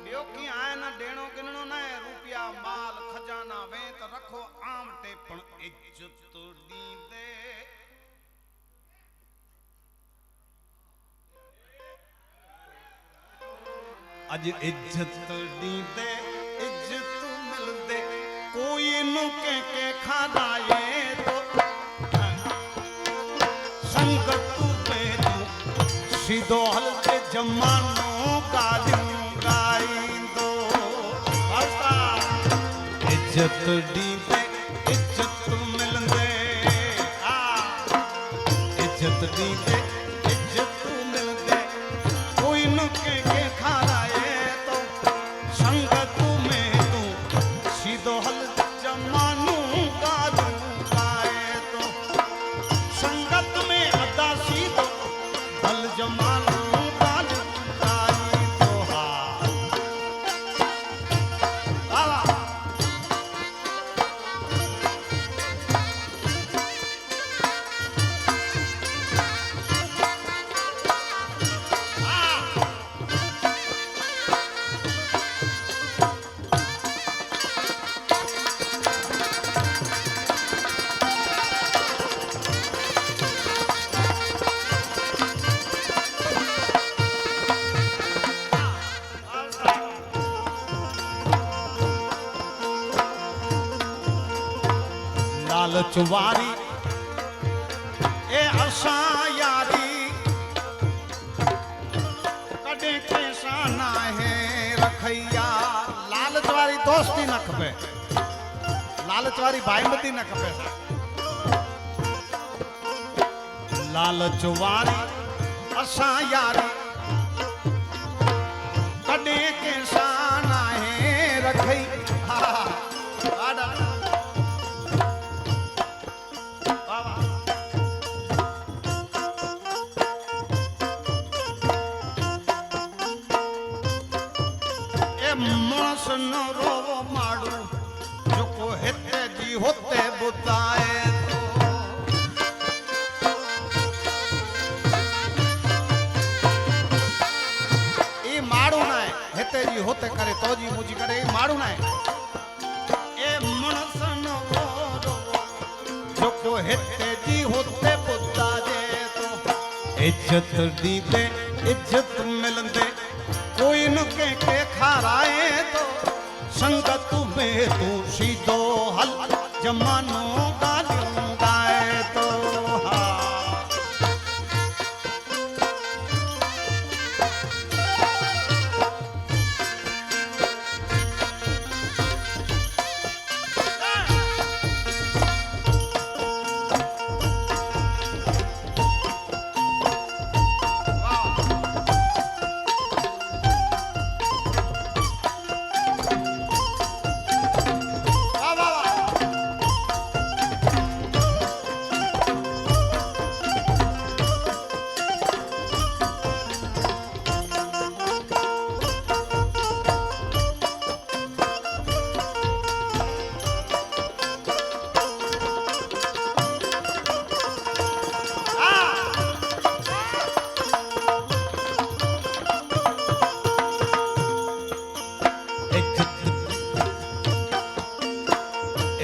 Speaker 1: ॿियो कीअं आहे न ॾियणो गिनणो न आहे रुपया माल खजाना वे त रखो आम ते पण इज्जत ॾींदे अज इज्जत ॾींदे इज्जत मिलंदे कोई नु के खाराए तो संगत पे तू सीधो हलते जमानो गालियूं गाईंदो इज्जत ॾींदे इज्जत मिलंदे इज्जत ॾींदे इज्जत मिलंदे कोई न के खाराए तो संगत में तू सीधो हल जमानो गालियूं गाए तो संगत में अदा सीधो हल जमानो गालियूं गाईंदो हा लालच वारी ए असा यारी कॾहिं कंहिंसां न आहे रखैया लालच वारी दोस्ती न खपे लालच वारी भाईमती न खपे लालच वारी असा यारी कॾहिं कंहिंसां न आहे रखै मानस न रोवो माड़ू जो हिते जी होते बुधाए ई माड़ू ना है हिते जी होते करे तो जी मुझी करे ई माड़ू ना है ए मानस न रोवो जो हिते जी होते बुधाए तो इज्जत दींदे इज्जत मिलंदे कोई न के खाराए तो संगत में तू सीधो हल जमानो गालियों गाए तो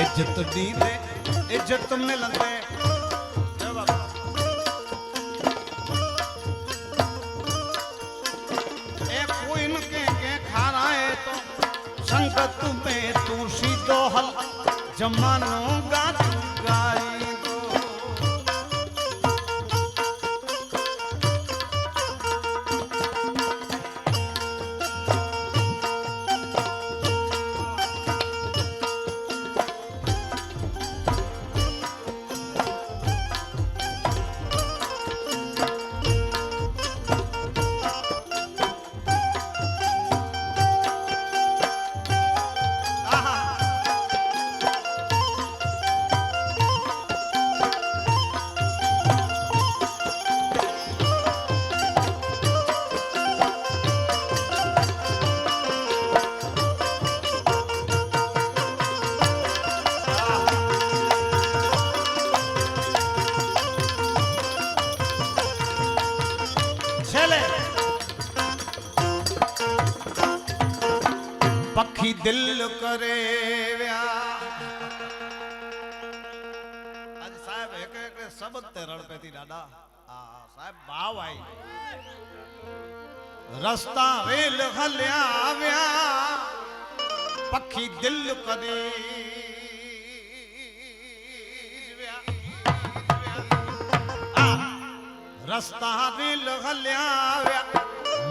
Speaker 1: इज्जत दींदे इज्जत मिलंदे ए कोई न के खाराए तो संगत में तू सीधो हल जमानो गालियूं गाईंदो आहा દિલ કરે વ્યા આજ સાહેબ એક એક શબ્દ તે રડપેતી દાદા હા સાહેબ ભાવ આઈ રસ્તા રેલ હલ્યા આવ્યા પખી દિલ કરે રસ્તા રેલ હલ્યા આવ્યા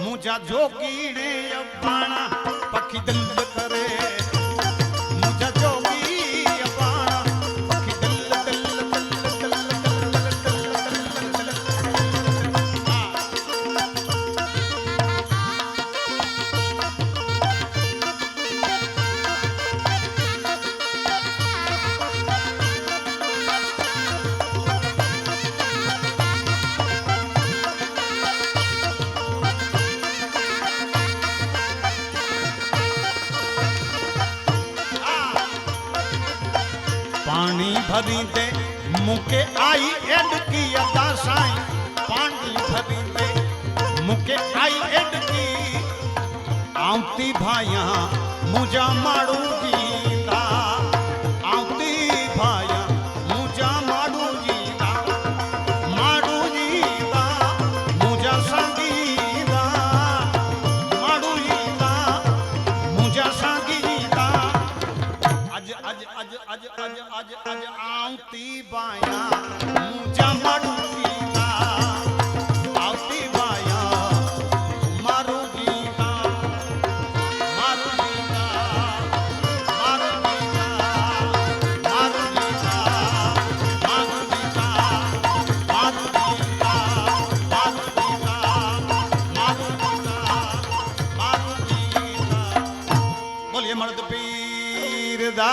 Speaker 1: મુજા જોગીને અબાણા પખી દિલ કરે મુજા જોગી અબાણા પખી દિલ દિલ पानी भरी दे मुके आई एडकी अदा साई पानी भरी दे मुके आई एडकी आवती भाया मुजा माड़ू जीता आवती भाया मुजा माड़ू जीता माड़ू जीता मुजा संगीता माड़ू जीता मुजा संगीता अज अज अज अज अज अज अज आवती बाया मुझा मारू गीता आवती बाया मारू गीता मारू गीता मारू गीता मारू गीता मारू गीता मारू गीता मारू गीता मारू गीता मारू गीता बोलिए मर्द पीर दा